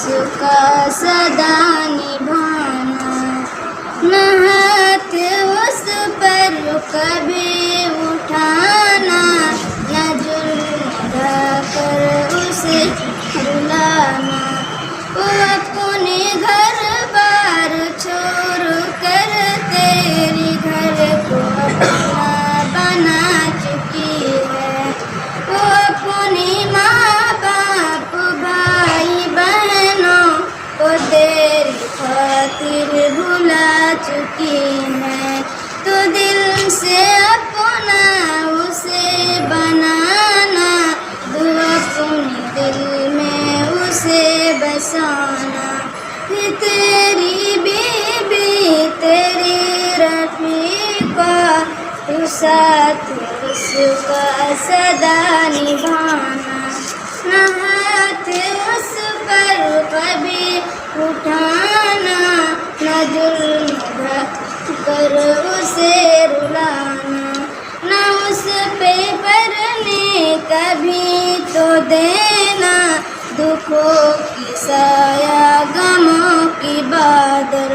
उसका सदा निभाना, न हाथ उस पर कभी उठाना, न जुल्म ढाकर उसे रुलाना। वो अपने घर बार छोड़ कर तेरी घर को अपना बना चुकी है। वो अपने माँ बाप भाई बहनों को तेरी खातिर भुला चुकी है। तो दिल से अपना उसे बनाना, दुआ अपने दिल में उसे बसाना। ये तेरी बीबी तेरी रफ़ीका, तू साथ उसका सदा निभाना, न हाथ उस पर कभी उठाना, न जुल्म कर उसे रुलाना, न उस पे पड़ने कभी तो देना दुखों की साया गमों की बादल।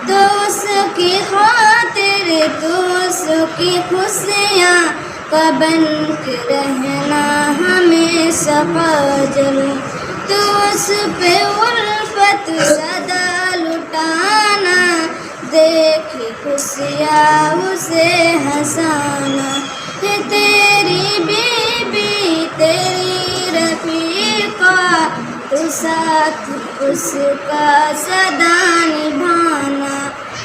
तो उसकी खातिर तो उसकी खुशियाँ का बन के रहना हमेशा काजल। तो उस पे उल्फत सदा लुटाना, देखी खुशियाँ उसे हंसाना। है तेरी बीबी तेरी रफ़ीका, तू साथ उसका सदा निभाना,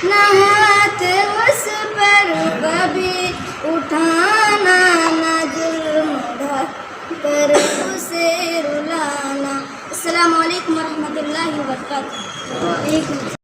न हाथ उस पर कभी उठाना, न जुल्म ढाकर उसे रुलाना। अस्सलामु अलैकुम वरहमतुल्लाहि वबरकातुहू।